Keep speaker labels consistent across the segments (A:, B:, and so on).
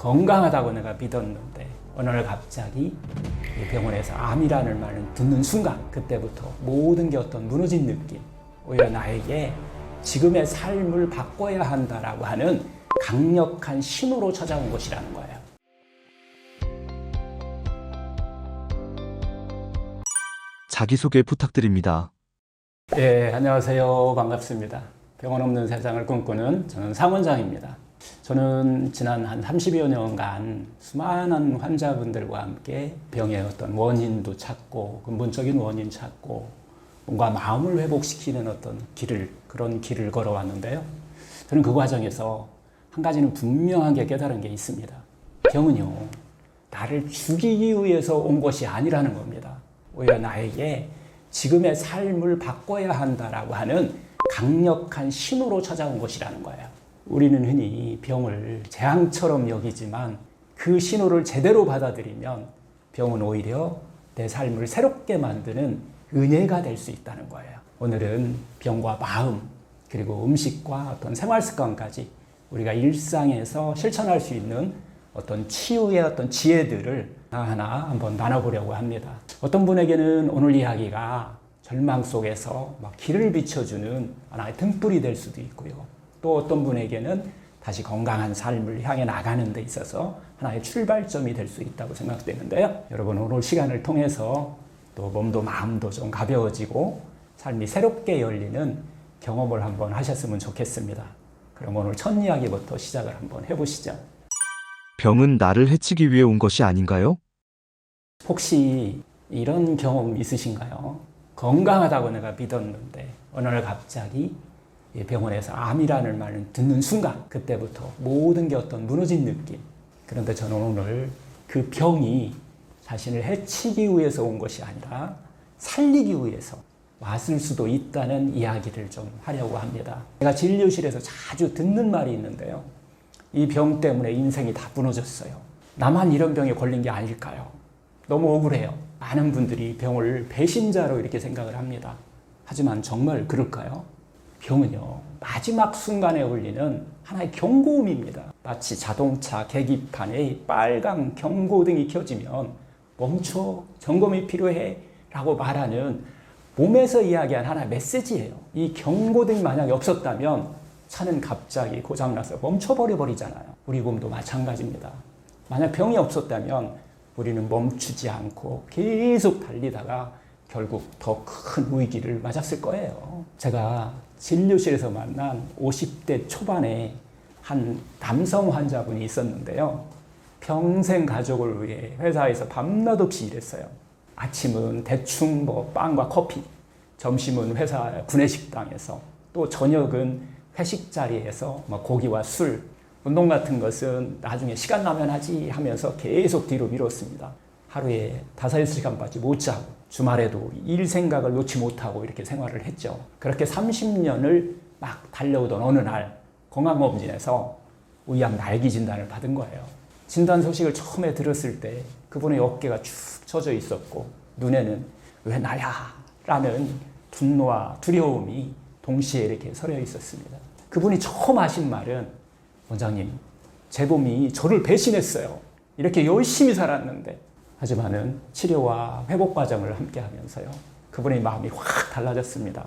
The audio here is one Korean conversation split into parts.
A: 건강하다고 내가 믿었는데 어느 날 갑자기 병원에서 암이라는 말을 듣는 순간 그때부터 모든 게 어떤 무너진 느낌, 오히려 나에게 지금의 삶을 바꿔야 한다라고 하는 강력한 신호로 찾아온 것이라는 거예요.
B: 자기소개 부탁드립니다.
A: 네, 안녕하세요. 반갑습니다. 병원 없는 세상을 꿈꾸는 저는 상원장입니다. 저는 지난 한 30여 년간 수많은 환자분들과 함께 병의 어떤 원인도 찾고 근본적인 원인 찾고 뭔가 마음을 회복시키는 어떤 그런 길을 걸어왔는데요. 저는 그 과정에서 한 가지는 분명하게 깨달은 게 있습니다. 병은요, 나를 죽이기 위해서 온 것이 아니라는 겁니다. 오히려 나에게 지금의 삶을 바꿔야 한다라고 하는 강력한 신호로 찾아온 것이라는 거예요. 우리는 흔히 병을 재앙처럼 여기지만 그 신호를 제대로 받아들이면 병은 오히려 내 삶을 새롭게 만드는 은혜가 될 수 있다는 거예요. 오늘은 병과 마음, 그리고 음식과 어떤 생활 습관까지 우리가 일상에서 실천할 수 있는 어떤 치유의 어떤 지혜들을 하나하나 한번 나눠보려고 합니다. 어떤 분에게는 오늘 이야기가 절망 속에서 막 길을 비춰주는 하나의 등불이 될 수도 있고요. 또 어떤 분에게는 다시 건강한 삶을 향해 나가는 데 있어서 하나의 출발점이 될 수 있다고 생각되는데요. 여러분, 오늘 시간을 통해서 또 몸도 마음도 좀 가벼워지고 삶이 새롭게 열리는 경험을 한번 하셨으면 좋겠습니다. 그럼 오늘 첫 이야기부터 시작을 한번 해보시죠.
B: 병은 나를 해치기 위해 온 것이 아닌가요?
A: 혹시 이런 경험 있으신가요? 건강하다고 내가 믿었는데 어느 날 갑자기 병원에서 암이라는 말을 듣는 순간 그때부터 모든 게 어떤 무너진 느낌. 그런데 저는 오늘 그 병이 자신을 해치기 위해서 온 것이 아니라 살리기 위해서 왔을 수도 있다는 이야기를 좀 하려고 합니다. 제가 진료실에서 자주 듣는 말이 있는데요. 이 병 때문에 인생이 다 무너졌어요. 나만 이런 병에 걸린 게 아닐까요? 너무 억울해요. 많은 분들이 병을 배신자로 이렇게 생각을 합니다. 하지만 정말 그럴까요? 병은요, 마지막 순간에 울리는 하나의 경고음입니다. 마치 자동차 계기판에 빨간 경고등이 켜지면 멈춰, 점검이 필요해 라고 말하는 몸에서 이야기한 하나의 메시지예요. 이 경고등이 만약에 없었다면 차는 갑자기 고장나서 멈춰버려 버리잖아요. 우리 몸도 마찬가지입니다. 만약 병이 없었다면 우리는 멈추지 않고 계속 달리다가 결국 더 큰 위기를 맞았을 거예요. 제가 진료실에서 만난 50대 초반에 한 남성 환자분이 있었는데요. 평생 가족을 위해 회사에서 밤낮 없이 일했어요. 아침은 대충 빵과 커피, 점심은 회사 구내식당에서, 또 저녁은 회식 자리에서 고기와 술, 운동 같은 것은 나중에 시간 나면 하지 하면서 계속 뒤로 미뤘습니다. 하루에 5시간밖에 못 자고 주말에도 일 생각을 놓지 못하고 이렇게 생활을 했죠. 그렇게 30년을 막 달려오던 어느 날 건강검진에서 위암 말기 진단을 받은 거예요. 진단 소식을 처음에 들었을 때 그분의 어깨가 축 처져 있었고 눈에는 왜 나야? 라는 분노와 두려움이 동시에 이렇게 서려 있었습니다. 그분이 처음 하신 말은, 원장님, 제 몸이 저를 배신했어요. 이렇게 열심히 살았는데. 하지만은 치료와 회복 과정을 함께 하면서요, 그분의 마음이 확 달라졌습니다.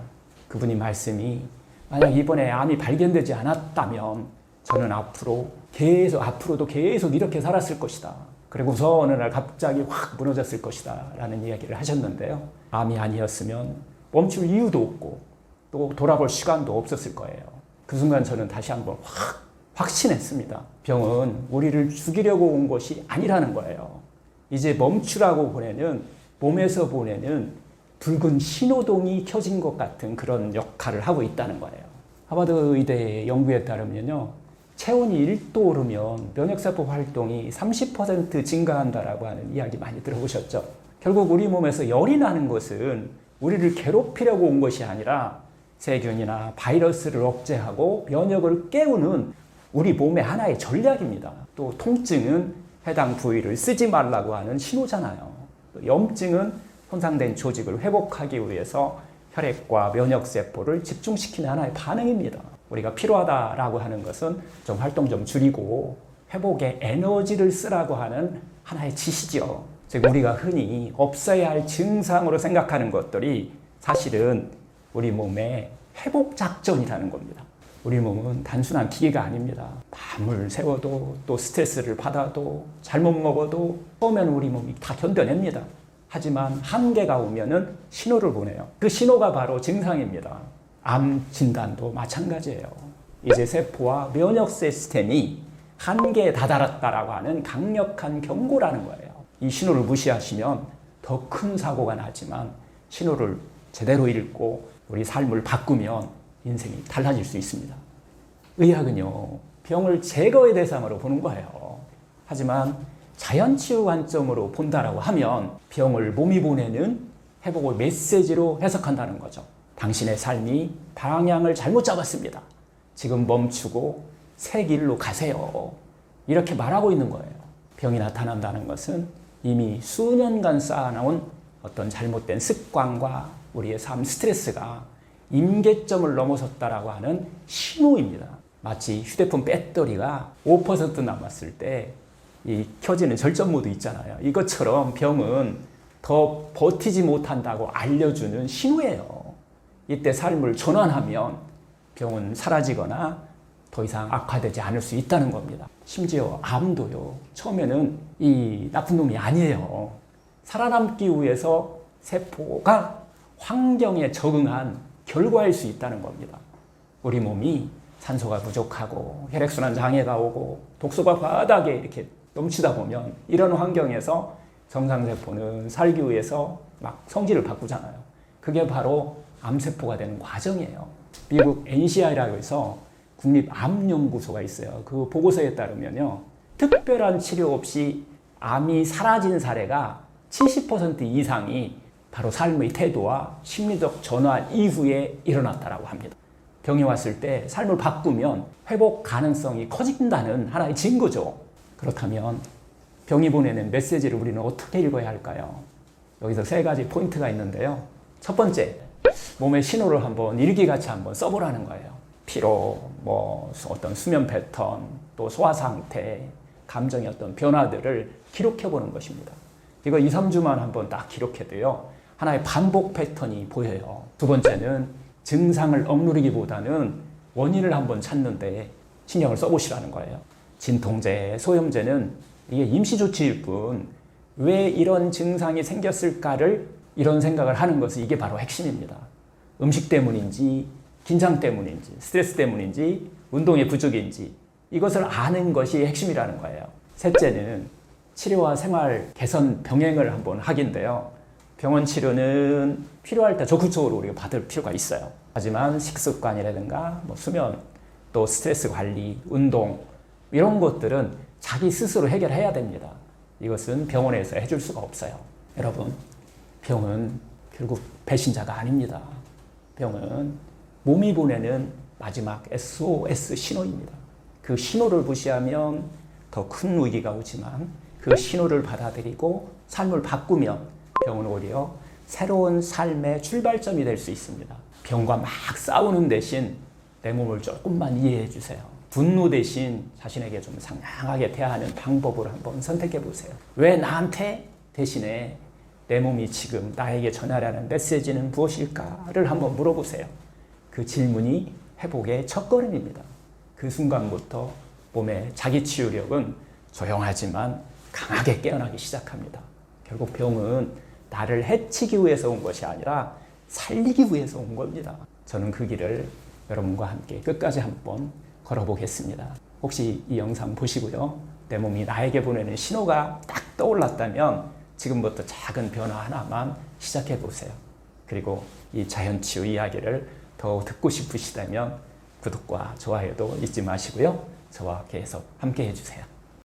A: 그분이 말씀이, 만약 이번에 암이 발견되지 않았다면 저는 앞으로도 계속 이렇게 살았을 것이다. 그리고서 어느 날 갑자기 확 무너졌을 것이다 라는 이야기를 하셨는데요. 암이 아니었으면 멈출 이유도 없고 또 돌아볼 시간도 없었을 거예요. 그 순간 저는 다시 한번 확신했습니다. 병은 우리를 죽이려고 온 것이 아니라는 거예요. 이제 멈추라고 몸에서 보내는 붉은 신호등이 켜진 것 같은 그런 역할을 하고 있다는 거예요. 하버드 의대 연구에 따르면요, 체온이 1도 오르면 면역세포 활동이 30% 증가한다라고 하는 이야기 많이 들어보셨죠? 결국 우리 몸에서 열이 나는 것은 우리를 괴롭히려고 온 것이 아니라 세균이나 바이러스를 억제하고 면역을 깨우는 우리 몸의 하나의 전략입니다. 또 통증은 해당 부위를 쓰지 말라고 하는 신호잖아요. 또 염증은 손상된 조직을 회복하기 위해서 혈액과 면역세포를 집중시키는 하나의 반응입니다. 우리가 피로하다라고 하는 것은 좀 활동 좀 줄이고 회복의 에너지를 쓰라고 하는 하나의 지시죠. 즉 우리가 흔히 없어야 할 증상으로 생각하는 것들이 사실은 우리 몸의 회복 작전이라는 겁니다. 우리 몸은 단순한 기계가 아닙니다. 밤을 새워도 또 스트레스를 받아도 잘못 먹어도 처음에는 우리 몸이 다 견뎌냅니다. 하지만 한계가 오면은 신호를 보내요. 그 신호가 바로 증상입니다. 암 진단도 마찬가지예요. 이제 세포와 면역 시스템이 한계에 다다랐다라고 하는 강력한 경고라는 거예요. 이 신호를 무시하시면 더 큰 사고가 나지만 신호를 제대로 읽고 우리 삶을 바꾸면 인생이 달라질 수 있습니다. 의학은요, 병을 제거의 대상으로 보는 거예요. 하지만 자연치유 관점으로 본다라고 하면 병을 몸이 보내는 회복의 메시지로 해석한다는 거죠. 당신의 삶이 방향을 잘못 잡았습니다. 지금 멈추고 새 길로 가세요. 이렇게 말하고 있는 거예요. 병이 나타난다는 것은 이미 수년간 쌓아놓은 어떤 잘못된 습관과 우리의 삶 스트레스가 임계점을 넘어섰다라고 하는 신호입니다. 마치 휴대폰 배터리가 5% 남았을 때 이 켜지는 절전 모드 있잖아요. 이것처럼 병은 더 버티지 못한다고 알려주는 신호예요. 이때 삶을 전환하면 병은 사라지거나 더 이상 악화되지 않을 수 있다는 겁니다. 심지어 암도요. 처음에는 이 나쁜 놈이 아니에요. 살아남기 위해서 세포가 환경에 적응한 결과일 수 있다는 겁니다. 우리 몸이 산소가 부족하고 혈액순환 장애가 오고 독소가 바닥에 이렇게 넘치다 보면 이런 환경에서 정상세포는 살기 위해서 막 성질을 바꾸잖아요. 그게 바로 암세포가 되는 과정이에요. 미국 NCI라고 해서 국립암연구소가 있어요. 그 보고서에 따르면요. 특별한 치료 없이 암이 사라진 사례가 70% 이상이 바로 삶의 태도와 심리적 전환 이후에 일어났다고 합니다. 병이 왔을 때 삶을 바꾸면 회복 가능성이 커진다는 하나의 증거죠. 그렇다면 병이 보내는 메시지를 우리는 어떻게 읽어야 할까요? 여기서 세 가지 포인트가 있는데요. 첫 번째, 몸의 신호를 한번 일기같이 한번 써보라는 거예요. 피로, 어떤 수면 패턴, 또 소화 상태, 감정의 어떤 변화들을 기록해보는 것입니다. 이거 2, 3주만 한번 딱 기록해도요. 하나의 반복 패턴이 보여요. 두 번째는 증상을 억누르기보다는 원인을 한번 찾는데 신경을 써보시라는 거예요. 진통제, 소염제는 이게 임시조치일 뿐 왜 이런 증상이 생겼을까를 이런 생각을 하는 것은 이게 바로 핵심입니다. 음식 때문인지 긴장 때문인지 스트레스 때문인지 운동의 부족인지 이것을 아는 것이 핵심이라는 거예요. 셋째는 치료와 생활 개선 병행을 한번 하기인데요. 병원 치료는 필요할 때 적극적으로 우리가 받을 필요가 있어요. 하지만 식습관이라든가 수면, 또 스트레스 관리, 운동 이런 것들은 자기 스스로 해결해야 됩니다. 이것은 병원에서 해줄 수가 없어요. 여러분, 병은 결국 배신자가 아닙니다. 병은 몸이 보내는 마지막 SOS 신호입니다. 그 신호를 무시하면 더 큰 위기가 오지만 그 신호를 받아들이고 삶을 바꾸면 병은 오히려 새로운 삶의 출발점이 될 수 있습니다. 병과 막 싸우는 대신 내 몸을 조금만 이해해 주세요. 분노 대신 자신에게 좀 상냥하게 대하는 방법을 한번 선택해 보세요. 왜 나한테 대신에 내 몸이 지금 나에게 전하려는 메시지는 무엇일까를 한번 물어보세요. 그 질문이 회복의 첫걸음입니다. 그 순간부터 몸의 자기 치유력은 조용하지만 강하게 깨어나기 시작합니다. 결국 병은 나를 해치기 위해서 온 것이 아니라 살리기 위해서 온 겁니다. 저는 그 길을 여러분과 함께 끝까지 한번 걸어보겠습니다. 혹시 이 영상 보시고요. 내 몸이 나에게 보내는 신호가 딱 떠올랐다면 지금부터 작은 변화 하나만 시작해 보세요. 그리고 이 자연치유 이야기를 더 듣고 싶으시다면 구독과 좋아요도 잊지 마시고요. 저와 계속 함께 해주세요.